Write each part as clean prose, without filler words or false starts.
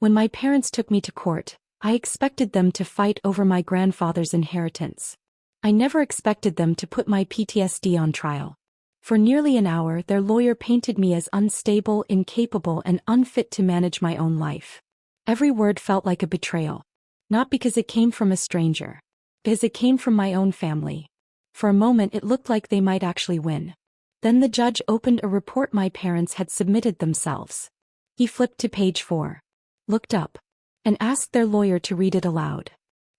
When my parents took me to court, I expected them to fight over my grandfather's inheritance. I never expected them to put my PTSD on trial. For nearly an hour, their lawyer painted me as unstable, incapable, and unfit to manage my own life. Every word felt like a betrayal. Not because it came from a stranger, because it came from my own family. For a moment it looked like they might actually win. Then the judge opened a report my parents had submitted themselves. He flipped to page 4, looked up, and asked their lawyer to read it aloud.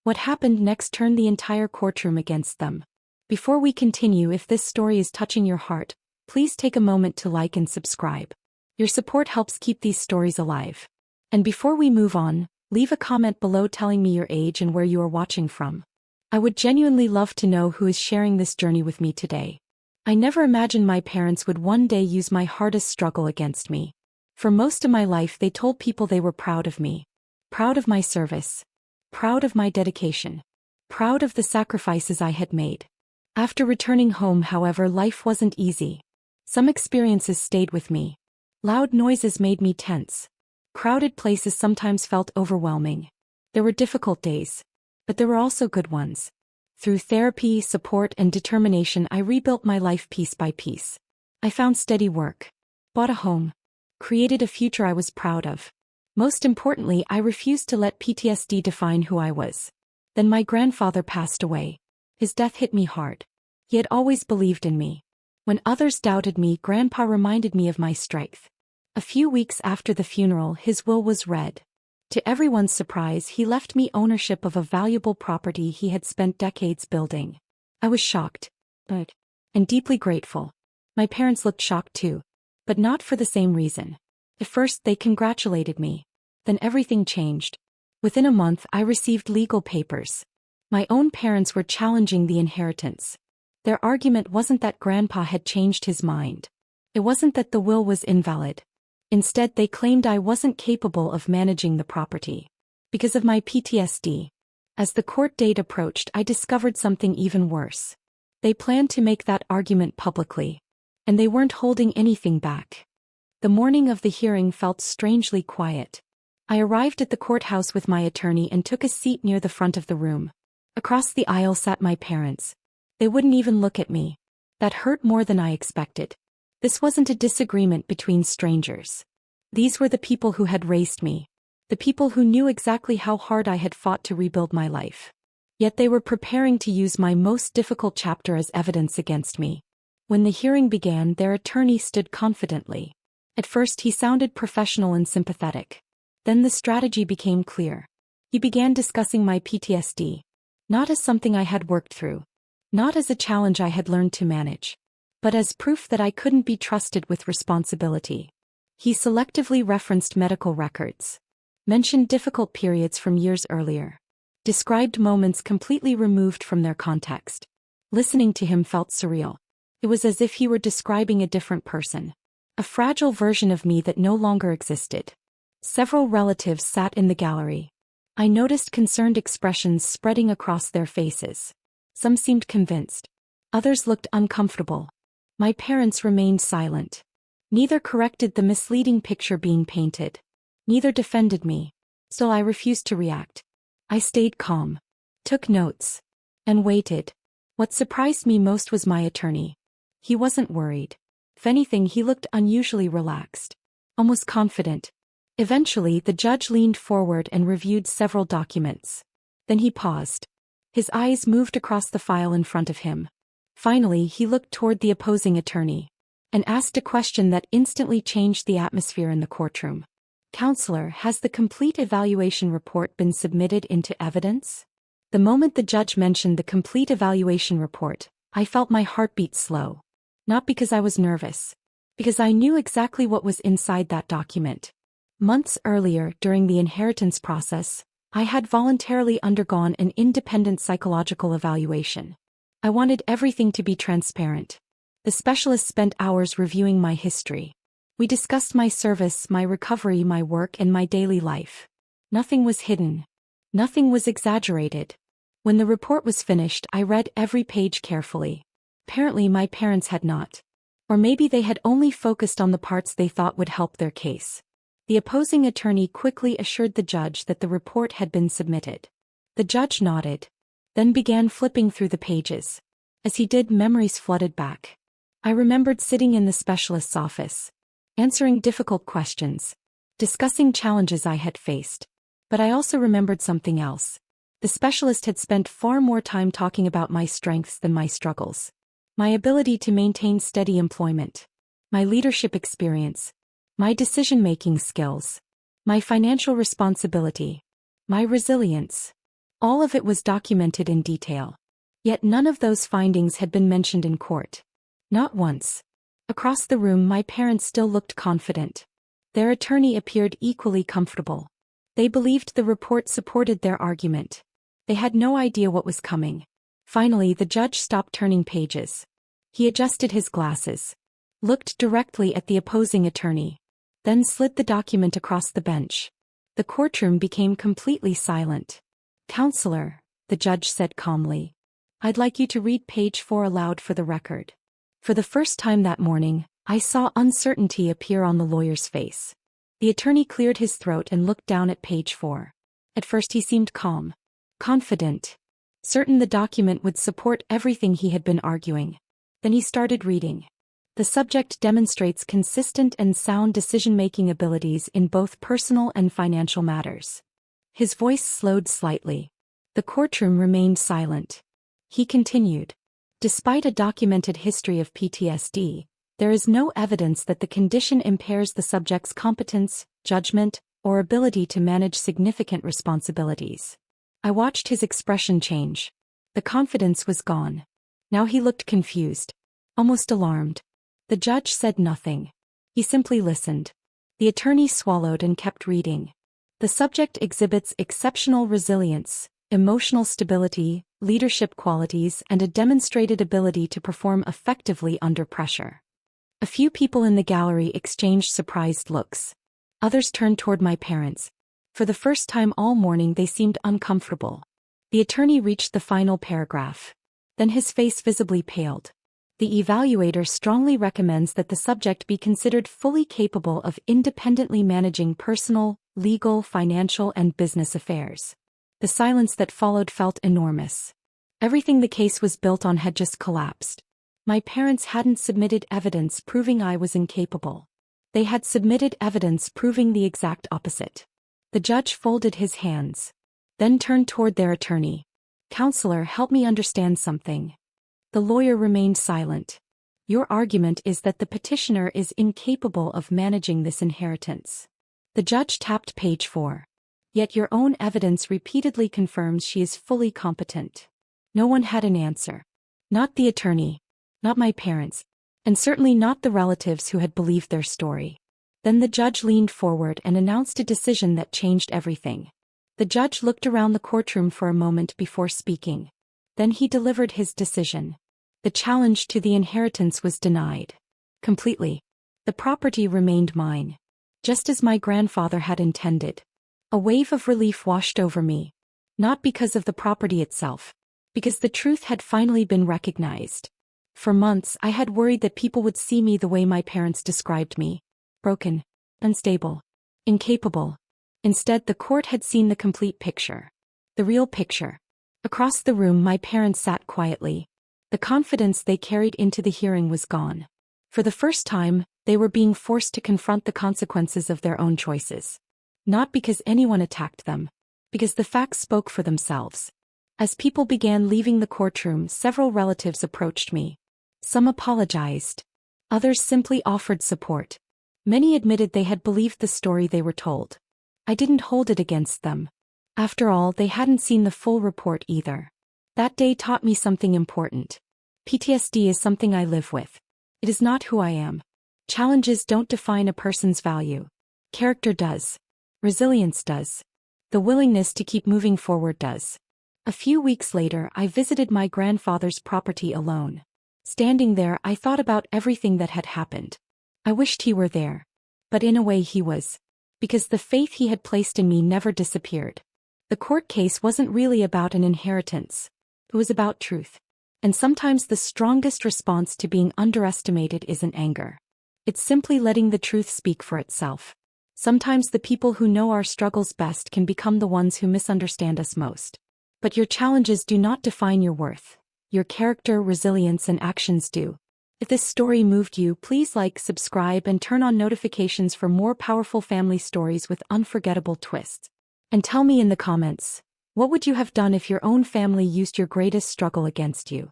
What happened next turned the entire courtroom against them. Before we continue, if this story is touching your heart, please take a moment to like and subscribe. Your support helps keep these stories alive. And before we move on, leave a comment below telling me your age and where you are watching from. I would genuinely love to know who is sharing this journey with me today. I never imagined my parents would one day use my hardest struggle against me. For most of my life they told people they were proud of me. Proud of my service. Proud of my dedication. Proud of the sacrifices I had made. After returning home, however, life wasn't easy. Some experiences stayed with me. Loud noises made me tense. Crowded places sometimes felt overwhelming. There were difficult days. But there were also good ones. Through therapy, support, and determination, I rebuilt my life piece by piece. I found steady work. Bought a home. Created a future I was proud of. Most importantly, I refused to let PTSD define who I was. Then my grandfather passed away. His death hit me hard. He had always believed in me. When others doubted me, Grandpa reminded me of my strength. A few weeks after the funeral, his will was read. To everyone's surprise, he left me ownership of a valuable property he had spent decades building. I was shocked, and deeply grateful. My parents looked shocked too, but not for the same reason. At first they congratulated me. Then everything changed. Within a month I received legal papers. My own parents were challenging the inheritance. Their argument wasn't that Grandpa had changed his mind. It wasn't that the will was invalid. Instead, they claimed I wasn't capable of managing the property. Because of my PTSD. As the court date approached, I discovered something even worse. They planned to make that argument publicly. And they weren't holding anything back. The morning of the hearing felt strangely quiet. I arrived at the courthouse with my attorney and took a seat near the front of the room. Across the aisle sat my parents. They wouldn't even look at me. That hurt more than I expected. This wasn't a disagreement between strangers. These were the people who had raised me. The people who knew exactly how hard I had fought to rebuild my life. Yet they were preparing to use my most difficult chapter as evidence against me. When the hearing began, their attorney stood confidently. At first he sounded professional and sympathetic. Then the strategy became clear. He began discussing my PTSD. Not as something I had worked through. Not as a challenge I had learned to manage. But as proof that I couldn't be trusted with responsibility. He selectively referenced medical records. Mentioned difficult periods from years earlier. Described moments completely removed from their context. Listening to him felt surreal. It was as if he were describing a different person. A fragile version of me that no longer existed. Several relatives sat in the gallery. I noticed concerned expressions spreading across their faces. Some seemed convinced. Others looked uncomfortable. My parents remained silent. Neither corrected the misleading picture being painted. Neither defended me. So I refused to react. I stayed calm. Took notes. And waited. What surprised me most was my attorney. He wasn't worried. If anything, he looked unusually relaxed. Almost confident. Eventually, the judge leaned forward and reviewed several documents. Then he paused. His eyes moved across the file in front of him. Finally, he looked toward the opposing attorney. And asked a question that instantly changed the atmosphere in the courtroom. "Counselor, has the complete evaluation report been submitted into evidence?" The moment the judge mentioned the complete evaluation report, I felt my heartbeat slow. Not because I was nervous. Because I knew exactly what was inside that document. Months earlier, during the inheritance process, I had voluntarily undergone an independent psychological evaluation. I wanted everything to be transparent. The specialist spent hours reviewing my history. We discussed my service, my recovery, my work, and my daily life. Nothing was hidden. Nothing was exaggerated. When the report was finished, I read every page carefully. Apparently my parents had not. Or maybe they had only focused on the parts they thought would help their case. The opposing attorney quickly assured the judge that the report had been submitted. The judge nodded, then began flipping through the pages. As he did, memories flooded back. I remembered sitting in the specialist's office, answering difficult questions, discussing challenges I had faced. But I also remembered something else. The specialist had spent far more time talking about my strengths than my struggles. My ability to maintain steady employment, my leadership experience, my decision-making skills, my financial responsibility, my resilience. All of it was documented in detail. Yet none of those findings had been mentioned in court. Not once. Across the room, my parents still looked confident. Their attorney appeared equally comfortable. They believed the report supported their argument. They had no idea what was coming. Finally, the judge stopped turning pages. He adjusted his glasses, looked directly at the opposing attorney, then slid the document across the bench. The courtroom became completely silent. "Counselor," the judge said calmly, "I'd like you to read page 4 aloud for the record." For the first time that morning, I saw uncertainty appear on the lawyer's face. The attorney cleared his throat and looked down at page 4. At first he seemed calm, confident, certain the document would support everything he had been arguing. Then he started reading. The subject demonstrates consistent and sound decision-making abilities in both personal and financial matters. His voice slowed slightly. The courtroom remained silent. He continued. Despite a documented history of PTSD, there is no evidence that the condition impairs the subject's competence, judgment, or ability to manage significant responsibilities. I watched his expression change. The confidence was gone. Now he looked confused, almost alarmed. The judge said nothing. He simply listened. The attorney swallowed and kept reading. The subject exhibits exceptional resilience, emotional stability, leadership qualities, and a demonstrated ability to perform effectively under pressure. A few people in the gallery exchanged surprised looks. Others turned toward my parents. For the first time all morning they seemed uncomfortable. The attorney reached the final paragraph. Then his face visibly paled. The evaluator strongly recommends that the subject be considered fully capable of independently managing personal, legal, financial, and business affairs. The silence that followed felt enormous. Everything the case was built on had just collapsed. My parents hadn't submitted evidence proving I was incapable. They had submitted evidence proving the exact opposite. The judge folded his hands, then turned toward their attorney. "Counselor, help me understand something." The lawyer remained silent. "Your argument is that the petitioner is incapable of managing this inheritance." The judge tapped page 4. "Yet your own evidence repeatedly confirms she is fully competent." No one had an answer. Not the attorney, not my parents, and certainly not the relatives who had believed their story. Then the judge leaned forward and announced a decision that changed everything. The judge looked around the courtroom for a moment before speaking. Then he delivered his decision. The challenge to the inheritance was denied. Completely. The property remained mine. Just as my grandfather had intended. A wave of relief washed over me. Not because of the property itself. Because the truth had finally been recognized. For months I had worried that people would see me the way my parents described me. Broken, unstable, incapable. Instead, the court had seen the complete picture. The real picture. Across the room my parents sat quietly. The confidence they carried into the hearing was gone. For the first time, they were being forced to confront the consequences of their own choices. Not because anyone attacked them. Because the facts spoke for themselves. As people began leaving the courtroom, several relatives approached me. Some apologized. Others simply offered support. Many admitted they had believed the story they were told. I didn't hold it against them. After all, they hadn't seen the full report either. That day taught me something important. PTSD is something I live with. It is not who I am. Challenges don't define a person's value. Character does. Resilience does. The willingness to keep moving forward does. A few weeks later, I visited my grandfather's property alone. Standing there, I thought about everything that had happened. I wished he were there. But in a way he was. Because the faith he had placed in me never disappeared. The court case wasn't really about an inheritance. It was about truth. And sometimes the strongest response to being underestimated isn't anger. It's simply letting the truth speak for itself. Sometimes the people who know our struggles best can become the ones who misunderstand us most. But your challenges do not define your worth. Your character, resilience, and actions do. If this story moved you, please like, subscribe, and turn on notifications for more powerful family stories with unforgettable twists. And tell me in the comments, what would you have done if your own family used your greatest struggle against you?